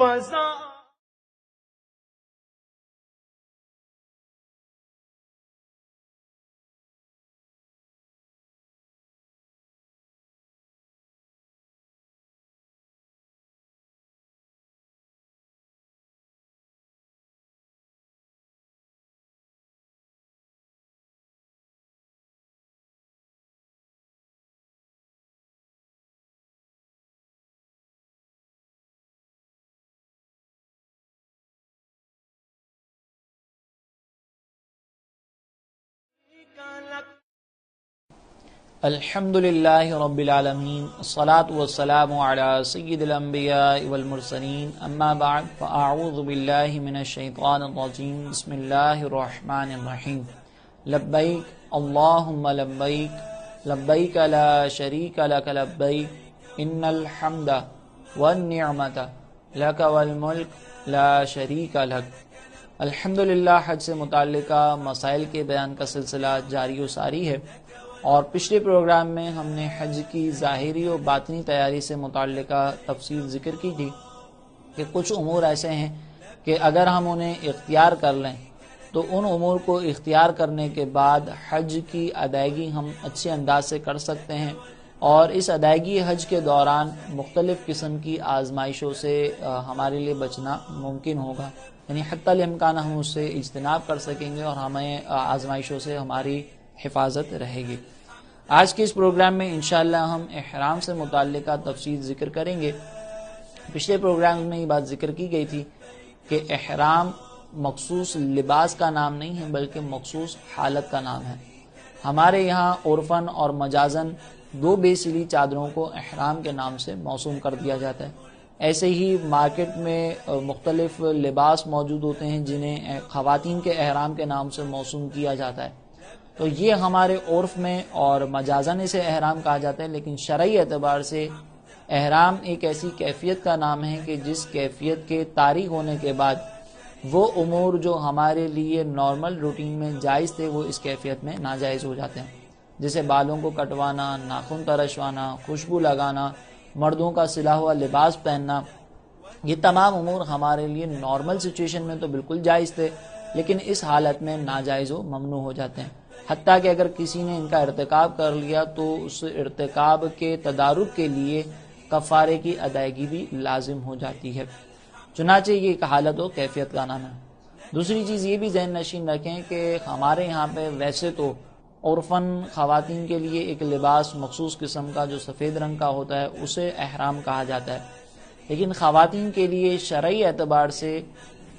فضا الحمد للہ رب العالمین، الصلاة والسلام علی سید الانبیاء والمرسلین، اما بعد فاعوذ باللہ من الشیطان الرجیم، بسم اللہ الرحمن الرحیم۔ لبیک اللہم لبیک، لبیک لا شریک لک لبیک، ان الحمد والنعمت لک والملک لا شریک لک۔ الحمدللہ حج سے متعلقہ مسائل کے بیان کا سلسلہ جاری و ساری ہے، اور پچھلے پروگرام میں ہم نے حج کی ظاہری و باطنی تیاری سے متعلقہ تفصیل ذکر کی تھی کہ کچھ امور ایسے ہیں کہ اگر ہم انہیں اختیار کر لیں تو ان امور کو اختیار کرنے کے بعد حج کی ادائیگی ہم اچھے انداز سے کر سکتے ہیں، اور اس ادائیگی حج کے دوران مختلف قسم کی آزمائشوں سے ہمارے لیے بچنا ممکن ہوگا، یعنی حتی الامکان ہم اس سے اجتناب کر سکیں گے اور ہمیں آزمائشوں سے ہماری حفاظت رہے گی۔ آج کے اس پروگرام میں انشاءاللہ ہم احرام سے متعلقہ تفصیل ذکر کریں گے۔ پچھلے پروگرام میں یہ بات ذکر کی گئی تھی کہ احرام مخصوص لباس کا نام نہیں ہے بلکہ مخصوص حالت کا نام ہے۔ ہمارے یہاں عرفاً اور مجازاً دو بے سلی چادروں کو احرام کے نام سے موسوم کر دیا جاتا ہے۔ ایسے ہی مارکیٹ میں مختلف لباس موجود ہوتے ہیں جنہیں خواتین کے احرام کے نام سے موسوم کیا جاتا ہے، تو یہ ہمارے عرف میں اور مجازاً اسے احرام کہا جاتا ہے، لیکن شرعی اعتبار سے احرام ایک ایسی کیفیت کا نام ہے کہ جس کیفیت کے طاری ہونے کے بعد وہ امور جو ہمارے لیے نارمل روٹین میں جائز تھے وہ اس کیفیت میں ناجائز ہو جاتے ہیں، جیسے بالوں کو کٹوانا، ناخن ترشوانا، خوشبو لگانا، مردوں کا سلا ہوا لباس پہننا، یہ تمام امور ہمارے لیے نارمل سچویشن میں تو بالکل جائز تھے، لیکن اس حالت میں ناجائز و ممنوع ہو جاتے ہیں۔ حتیٰ کہ اگر کسی نے ان کا ارتکاب کر لیا تو اس ارتکاب کے تدارک کے لیے کفارے کی ادائیگی بھی لازم ہو جاتی ہے، چنانچہ یہ ایک حالت و کیفیت کا نام ہے۔ دوسری چیز یہ بھی ذہن نشین رکھیں کہ ہمارے یہاں پہ ویسے تو عرفاً خواتین کے لیے ایک لباس مخصوص قسم کا جو سفید رنگ کا ہوتا ہے اسے احرام کہا جاتا ہے، لیکن خواتین کے لیے شرعی اعتبار سے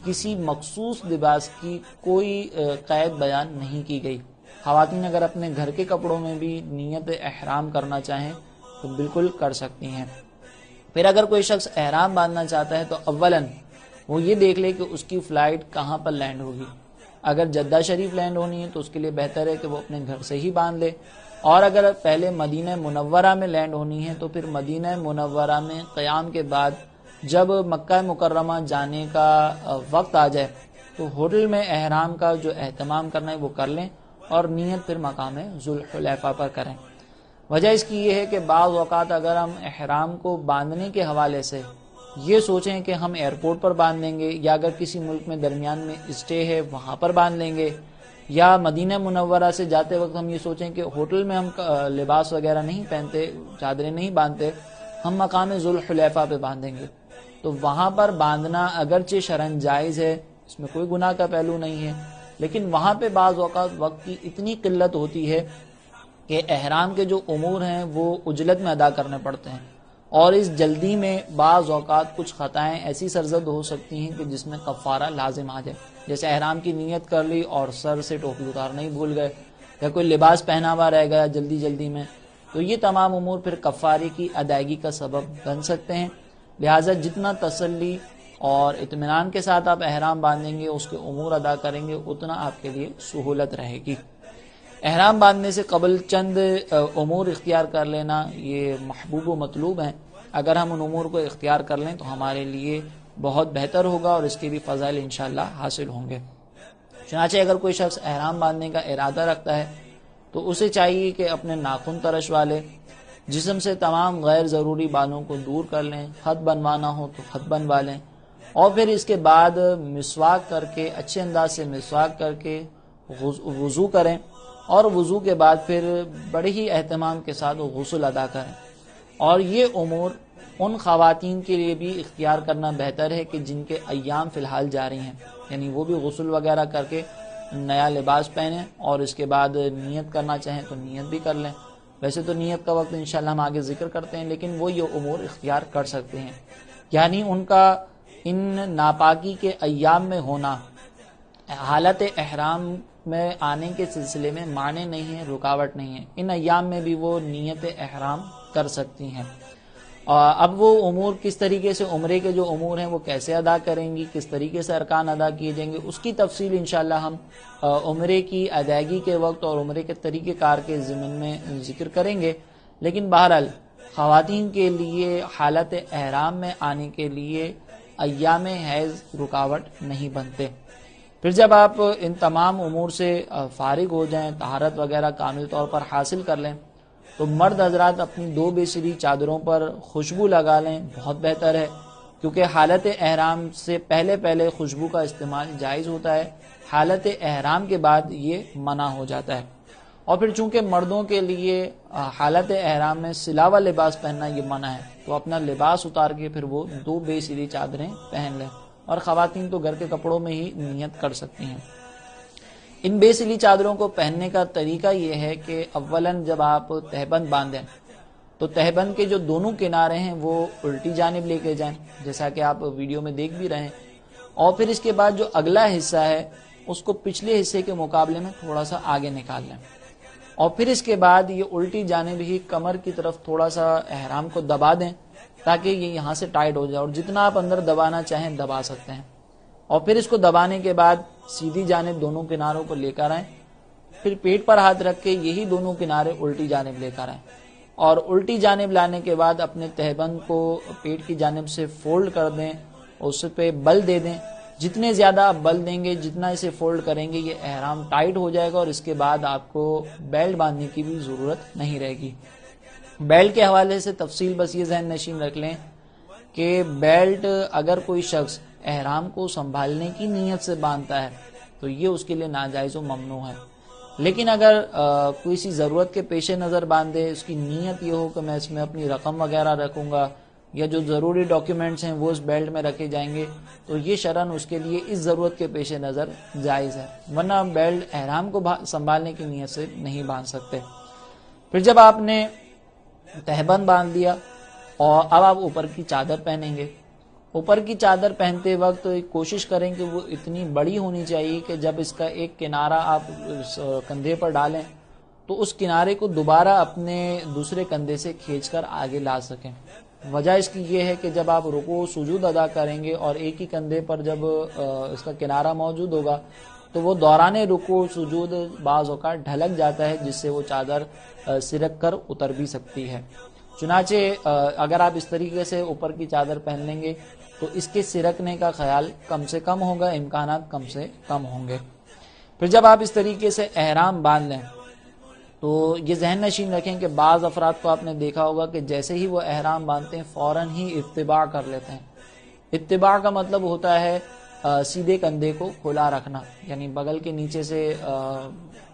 کسی مخصوص لباس کی کوئی قید بیان نہیں کی گئی۔ خواتین اگر اپنے گھر کے کپڑوں میں بھی نیت احرام کرنا چاہیں تو بالکل کر سکتی ہیں۔ پھر اگر کوئی شخص احرام باندھنا چاہتا ہے تو اولاً وہ یہ دیکھ لے کہ اس کی فلائٹ کہاں پر لینڈ ہوگی۔ اگر جدہ شریف لینڈ ہونی ہے تو اس کے لیے بہتر ہے کہ وہ اپنے گھر سے ہی باندھ لے، اور اگر پہلے مدینہ منورہ میں لینڈ ہونی ہے تو پھر مدینہ منورہ میں قیام کے بعد جب مکہ مکرمہ جانے کا وقت آ جائے تو ہوٹل میں احرام کا جو اہتمام کرنا ہے وہ کر لیں اور نیت پھر مقام ذوالحلیفہ پر کریں۔ وجہ اس کی یہ ہے کہ بعض اوقات اگر ہم احرام کو باندھنے کے حوالے سے یہ سوچیں کہ ہم ایئرپورٹ پر باندھ لیں گے، یا اگر کسی ملک میں درمیان میں اسٹے ہے وہاں پر باندھ لیں گے، یا مدینہ منورہ سے جاتے وقت ہم یہ سوچیں کہ ہوٹل میں ہم لباس وغیرہ نہیں پہنتے، چادریں نہیں باندھتے، ہم مقام ذوالحلیفہ پہ باندھیں گے، تو وہاں پر باندھنا اگرچہ شرعاً جائز ہے، اس میں کوئی گناہ کا پہلو نہیں ہے، لیکن وہاں پہ بعض اوقات وقت کی اتنی قلت ہوتی ہے کہ احرام کے جو امور ہیں وہ عجلت میں ادا کرنے پڑتے ہیں، اور اس جلدی میں بعض اوقات کچھ خطائیں ایسی سرزد ہو سکتی ہیں کہ جس میں کفارہ لازم آ جائے، جیسے احرام کی نیت کر لی اور سر سے ٹوپی اتارنا ہی بھول گئے، یا کوئی لباس پہنا ہوا رہ گیا جلدی میں، تو یہ تمام امور پھر کفارے کی ادائیگی کا سبب بن سکتے ہیں۔ لہٰذا جتنا تسلی اور اطمینان کے ساتھ آپ احرام باندھیں گے، اس کے امور ادا کریں گے، اتنا آپ کے لیے سہولت رہے گی۔ احرام باندھنے سے قبل چند امور اختیار کر لینا یہ محبوب و مطلوب ہیں، اگر ہم ان امور کو اختیار کر لیں تو ہمارے لیے بہت بہتر ہوگا اور اس کے بھی فضائل انشاءاللہ حاصل ہوں گے۔ چنانچہ اگر کوئی شخص احرام باندھنے کا ارادہ رکھتا ہے تو اسے چاہیے کہ اپنے ناخن ترشوا لے، جسم سے تمام غیر ضروری بالوں کو دور کر لیں، خط بنوانا ہو تو خط بنوا لیں، اور پھر اس کے بعد مسواک کر کے اچھے انداز سے مسواک کر کے وضو کریں، اور وضو کے بعد پھر بڑے ہی اہتمام کے ساتھ غسل ادا کریں۔ اور یہ امور ان خواتین کے لیے بھی اختیار کرنا بہتر ہے کہ جن کے ایام فی الحال جاری ہیں، یعنی وہ بھی غسل وغیرہ کر کے نیا لباس پہنیں، اور اس کے بعد نیت کرنا چاہیں تو نیت بھی کر لیں۔ ویسے تو نیت کا وقت انشاءاللہ ہم آگے ذکر کرتے ہیں، لیکن وہ یہ امور اختیار کر سکتے ہیں، یعنی ان کا ان ناپاکی کے ایام میں ہونا حالت احرام میں آنے کے سلسلے میں معنی نہیں ہے، رکاوٹ نہیں ہے۔ ان ایام میں بھی وہ نیت احرام کر سکتی ہیں۔ اب وہ امور کس طریقے سے، عمرے کے جو امور ہیں وہ کیسے ادا کریں گی، کس طریقے سے ارکان ادا کیے جائیں گے، اس کی تفصیل انشاءاللہ ہم عمرے کی ادائیگی کے وقت اور عمرے کے طریقہ کار کے ضمن میں ذکر کریں گے۔ لیکن بہرحال خواتین کے لیے حالت احرام میں آنے کے لیے ایام حیض رکاوٹ نہیں بنتے۔ پھر جب آپ ان تمام امور سے فارغ ہو جائیں، طہارت وغیرہ کامل طور پر حاصل کر لیں، تو مرد حضرات اپنی 2 بے چادروں پر خوشبو لگا لیں، بہت بہتر ہے، کیونکہ حالت احرام سے پہلے خوشبو کا استعمال جائز ہوتا ہے، حالت احرام کے بعد یہ منع ہو جاتا ہے۔ اور پھر چونکہ مردوں کے لیے حالت احرام میں سلاوا لباس پہننا یہ منع ہے، تو اپنا لباس اتار کے پھر وہ 2 بے سلی چادریں پہن لیں، اور خواتین تو گھر کے کپڑوں میں ہی نیت کر سکتی ہیں۔ ان بے سلی چادروں کو پہننے کا طریقہ یہ ہے کہ اولاً جب آپ تہبند باندھیں تو تہبند کے جو دونوں کنارے ہیں وہ الٹی جانب لے کے جائیں، جیسا کہ آپ ویڈیو میں دیکھ بھی رہے ہیں، اور پھر اس کے بعد جو اگلا حصہ ہے اس کو پچھلے حصے کے مقابلے میں تھوڑا سا آگے نکال لیں، اور پھر اس کے بعد یہ الٹی جانب ہی کمر کی طرف تھوڑا سا احرام کو دبا دیں تاکہ یہ یہاں سے ٹائٹ ہو جائے، اور جتنا آپ اندر دبانا چاہیں دبا سکتے ہیں۔ اور پھر اس کو دبانے کے بعد سیدھی جانب دونوں کناروں کو لے کر آئیں، پھر پیٹ پر ہاتھ رکھ کے یہی دونوں کنارے الٹی جانب لے کر آئیں، اور الٹی جانب لانے کے بعد اپنے تہبند کو پیٹ کی جانب سے فولڈ کر دیں، اس پہ بل دے دیں۔ جتنے زیادہ آپ بل دیں گے، جتنا اسے فولڈ کریں گے، یہ احرام ٹائٹ ہو جائے گا، اور اس کے بعد آپ کو بیلٹ باندھنے کی بھی ضرورت نہیں رہے گی۔ بیلٹ کے حوالے سے تفصیل بس یہ ذہن نشین رکھ لیں کہ بیلٹ اگر کوئی شخص احرام کو سنبھالنے کی نیت سے باندھتا ہے تو یہ اس کے لیے ناجائز و ممنوع ہے، لیکن اگر کوئی سی ضرورت کے پیش نظر باندھے، اس کی نیت یہ ہو کہ میں اس میں اپنی رقم وغیرہ رکھوں گا یا جو ضروری ڈاکیومنٹس ہیں وہ اس بیلٹ میں رکھے جائیں گے، تو یہ شرعاً اس کے لیے اس ضرورت کے پیش نظر جائز ہے، ورنہ بیلٹ احرام کو سنبھالنے کی نیت سے نہیں باندھ سکتے۔ پھر جب آپ نے تہبند باندھ لیا اور اب آپ اوپر کی چادر پہنیں گے، اوپر کی چادر پہنتے وقت کوشش کریں کہ وہ اتنی بڑی ہونی چاہیے کہ جب اس کا ایک کنارہ آپ کندھے پر ڈالیں تو اس کنارے کو دوبارہ اپنے دوسرے کندھے سے کھینچ کر آگے لا سکیں۔ وجہ اس کی یہ ہے کہ جب آپ رکوع سجود ادا کریں گے اور ایک ہی کندھے پر جب اس کا کنارہ موجود ہوگا تو وہ دوران رکوع سجود بعض اوقات ڈھلک جاتا ہے، جس سے وہ چادر سرک کر اتر بھی سکتی ہے۔ چنانچہ اگر آپ اس طریقے سے اوپر کی چادر پہن لیں گے تو اس کے سرکنے کا خیال کم سے کم ہوگا، امکانات کم سے کم ہوں گے۔ پھر جب آپ اس طریقے سے احرام باندھ لیں تو یہ ذہن نشین رکھیں کہ بعض افراد کو آپ نے دیکھا ہوگا کہ جیسے ہی وہ احرام باندھتے ہیں فوراً ہی اتباع کر لیتے ہیں۔ اتباع کا مطلب ہوتا ہے سیدھے کندھے کو کھلا رکھنا، یعنی بغل کے نیچے سے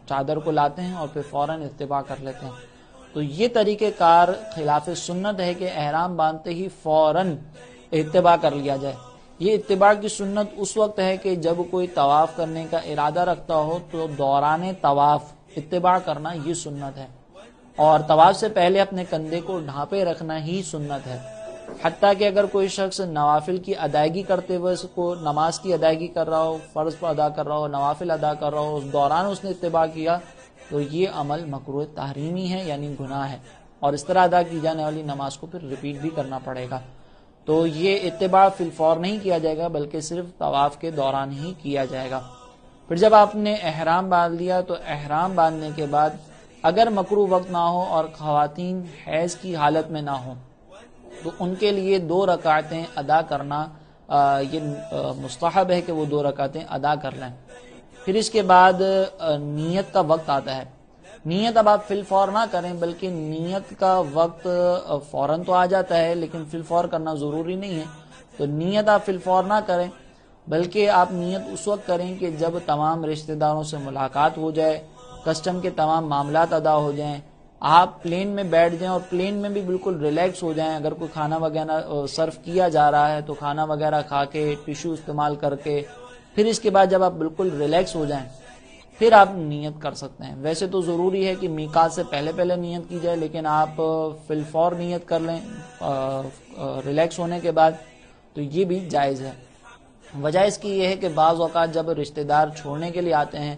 چادر کو لاتے ہیں اور پھر فوراً اتباع کر لیتے ہیں۔ تو یہ طریقہ کار خلاف سنت ہے کہ احرام باندھتے ہی فوراً اتباع کر لیا جائے۔ یہ اتباع کی سنت اس وقت ہے کہ جب کوئی طواف کرنے کا ارادہ رکھتا ہو تو دوران طواف اتباع کرنا یہ سنت ہے، اور طواف سے پہلے اپنے کندھے کو ڈھانپے رکھنا ہی سنت ہے۔ حتیٰ کہ اگر کوئی شخص نوافل کی ادائیگی کرتے ہوئے اس کو نماز کی ادائیگی کر رہا ہو، فرض پر ادا کر رہا ہو، نوافل ادا کر رہا ہو، اس دوران اس نے اتباع کیا تو یہ عمل مکروہ تحریمی ہے، یعنی گناہ ہے، اور اس طرح ادا کی جانے والی نماز کو پھر ریپیٹ بھی کرنا پڑے گا۔ تو یہ اتباع فی الفور نہیں کیا جائے گا بلکہ صرف طواف کے دوران ہی کیا جائے گا۔ پھر جب آپ نے احرام باندھ لیا تو احرام باندھنے کے بعد اگر مکروہ وقت نہ ہو اور خواتین حیض کی حالت میں نہ ہوں تو ان کے لیے 2 رکعتیں ادا کرنا یہ مستحب ہے کہ وہ 2 رکعتیں ادا کر لیں۔ پھر اس کے بعد نیت کا وقت آتا ہے۔ نیت اب آپ فی الفور نہ کریں بلکہ نیت کا وقت فوراً تو آ جاتا ہے لیکن فی الفور کرنا ضروری نہیں ہے، تو نیت آپ فی الفور نہ کریں، بلکہ آپ نیت اس وقت کریں کہ جب تمام رشتہ داروں سے ملاقات ہو جائے، کسٹم کے تمام معاملات ادا ہو جائیں، آپ پلین میں بیٹھ جائیں اور پلین میں بھی بالکل ریلیکس ہو جائیں. اگر کوئی کھانا وغیرہ سرو کیا جا رہا ہے تو کھانا وغیرہ کھا کے، ٹیشو استعمال کر کے، پھر اس کے بعد جب آپ بالکل ریلیکس ہو جائیں پھر آپ نیت کر سکتے ہیں. ویسے تو ضروری ہے کہ میقات سے پہلے نیت کی جائے، لیکن آپ فی الفور نیت کر لیں ریلیکس ہونے کے بعد، تو یہ بھی جائز ہے. وجہ اس کی یہ ہے کہ بعض اوقات جب رشتہ دار چھوڑنے کے لیے آتے ہیں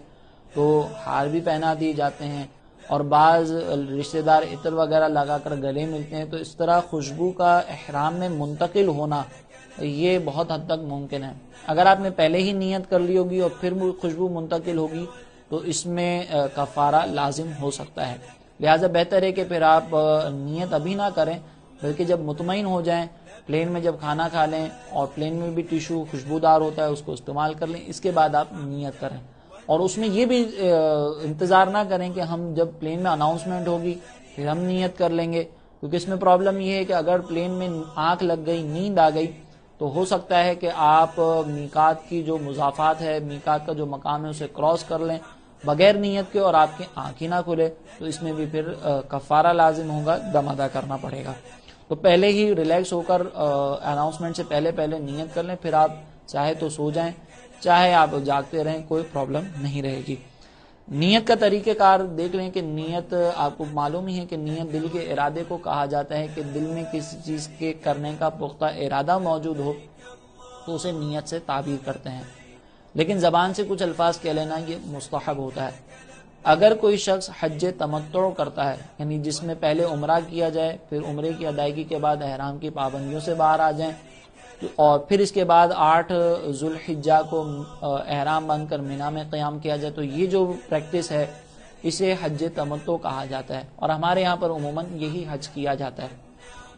تو ہار بھی پہنا دیے جاتے ہیں، اور بعض رشتہ دار عطر وغیرہ لگا کر گلے ملتے ہیں، تو اس طرح خوشبو کا احرام میں منتقل ہونا یہ بہت حد تک ممکن ہے. اگر آپ نے پہلے ہی نیت کر لی ہوگی اور پھر خوشبو منتقل ہوگی تو اس میں کفارہ لازم ہو سکتا ہے. لہٰذا بہتر ہے کہ پھر آپ نیت ابھی نہ کریں، بلکہ جب مطمئن ہو جائیں، پلین میں جب کھانا کھا لیں اور پلین میں بھی ٹیشو خوشبودار ہوتا ہے اس کو استعمال کر لیں، اس کے بعد آپ نیت کریں. اور اس میں یہ بھی انتظار نہ کریں کہ ہم جب پلین میں اناؤنسمنٹ ہوگی پھر ہم نیت کر لیں گے، کیونکہ اس میں پرابلم یہ ہے کہ اگر پلین میں آنکھ لگ گئی، نیند آ گئی، تو ہو سکتا ہے کہ آپ میقات کی جو مضافات ہے، میقات کا جو مقام ہے اسے کراس کر لیں بغیر نیت کے اور آپ کی آنکھ ہی نہ کھلے، تو اس میں بھی پھر کفارہ لازم ہوگا، دم ادا کرنا پڑے گا. تو پہلے ہی ریلیکس ہو کر اناؤنسمنٹ سے پہلے نیت کر لیں، پھر آپ چاہے تو سو جائیں، چاہے آپ جاگتے رہیں، کوئی پرابلم نہیں رہے گی. نیت کا طریقہ کار دیکھ لیں کہ نیت آپ کو معلوم ہی ہے کہ نیت دل کے ارادے کو کہا جاتا ہے، کہ دل میں کسی چیز کے کرنے کا پختہ ارادہ موجود ہو تو اسے نیت سے تعبیر کرتے ہیں. لیکن زبان سے کچھ الفاظ کہہ لینا یہ مستحب ہوتا ہے. اگر کوئی شخص حج تمتع کرتا ہے، یعنی جس میں پہلے عمرہ کیا جائے، پھر عمرے کی ادائیگی کے بعد احرام کی پابندیوں سے باہر آ جائیں، اور پھر اس کے بعد 8 ذوالحجہ کو احرام باندھ کر مینا میں قیام کیا جائے، تو یہ جو پریکٹس ہے اسے حج تمتع کہا جاتا ہے، اور ہمارے یہاں پر عموماً یہی حج کیا جاتا ہے.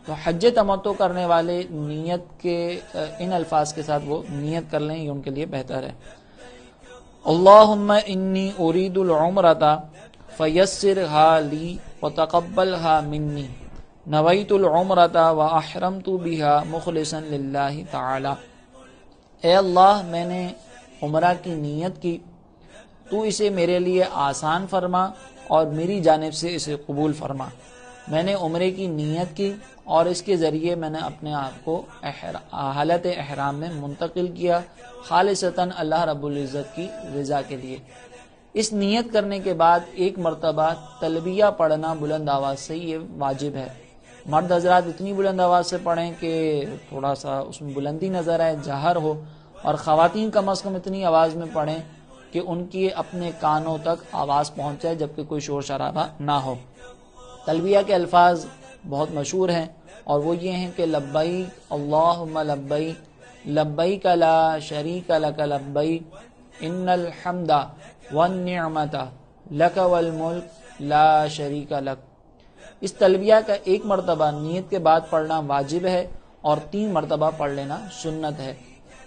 تو حج تمتع کرنے والے نیت کے ان الفاظ کے ساتھ وہ نیت کر لیں، یہ ان کے لیے بہتر ہے. اللہم انی ارید العمرۃ فیسرھا لی وتقبلھا منی، نویت العمرۃ واحرمت بھا مخلصا للہ تعالی. اے اللہ، میں نے عمرہ کی نیت کی، تو اسے میرے لیے آسان فرما اور میری جانب سے اسے قبول فرما. میں نے عمرے کی نیت کی اور اس کے ذریعے میں نے اپنے آپ کو حالت احرام میں منتقل کیا، خالصتاً اللہ رب العزت کی رضا کے لیے. اس نیت کرنے کے بعد ایک مرتبہ تلبیہ پڑھنا بلند آواز سے یہ واجب ہے. مرد حضرات اتنی بلند آواز سے پڑھیں کہ تھوڑا سا اس میں بلندی نظر آئے، جہر ہو، اور خواتین کم از کم اتنی آواز میں پڑھیں کہ ان کی اپنے کانوں تک آواز پہنچ جائے جبکہ کوئی شور شرابہ نہ ہو. تلبیہ کے الفاظ بہت مشہور ہیں اور وہ یہ ہیں کہ لبیک اللہم لبیک، لبیک لا شریک لک لبیک، ان الحمد والنعمت لک والملک لا شریک لک. اس تلبیہ کا ایک مرتبہ نیت کے بعد پڑھنا واجب ہے اور 3 مرتبہ پڑھ لینا سنت ہے.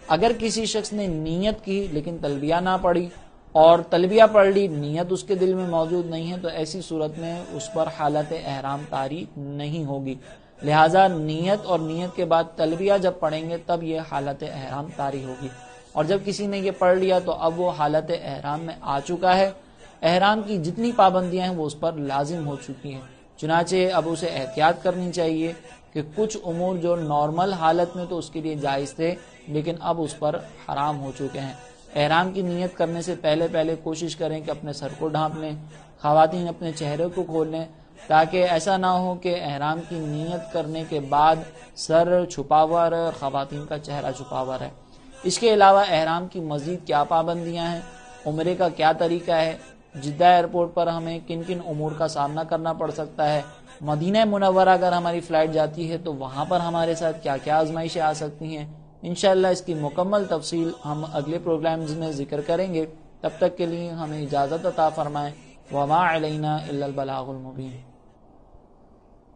اگر کسی شخص نے نیت کی لیکن تلبیہ نہ پڑھی اور تلبیہ پڑھ لی، نیت اس کے دل میں موجود نہیں ہے، تو ایسی صورت میں اس پر حالت احرام طاری نہیں ہوگی. لہٰذا نیت اور نیت کے بعد تلبیہ جب پڑھیں گے تب یہ حالت احرام طاری ہوگی. اور جب کسی نے یہ پڑھ لیا تو اب وہ حالت احرام میں آ چکا ہے، احرام کی جتنی پابندیاں ہیں وہ اس پر لازم ہو چکی ہیں. چنانچہ اب اسے احتیاط کرنی چاہیے کہ کچھ امور جو نارمل حالت میں تو اس کے لیے جائز تھے لیکن اب اس پر حرام ہو چکے ہیں. احرام کی نیت کرنے سے پہلے کوشش کریں کہ اپنے سر کو ڈھانپ لیں، خواتین اپنے چہرے کو کھول لیں، تاکہ ایسا نہ ہو کہ احرام کی نیت کرنے کے بعد سر چھپا ہوا رہے اور خواتین کا چہرہ چھپا ہوا رہے. اس کے علاوہ احرام کی مزید کیا پابندیاں ہیں، عمرے کا کیا طریقہ ہے، جدہ ایئرپورٹ پر ہمیں کن کن امور کا سامنا کرنا پڑ سکتا ہے، مدینہ منورہ اگر ہماری فلائٹ جاتی ہے تو وہاں پر ہمارے ساتھ کیا کیا آزمائشیں آ سکتی ہیں، انشاءاللہ اس کی مکمل تفصیل ہم اگلے پروگرامز میں ذکر کریں گے. تب تک کے لیے ہمیں اجازت عطا فرمائیں. وما علینا الا البلاغ المبین.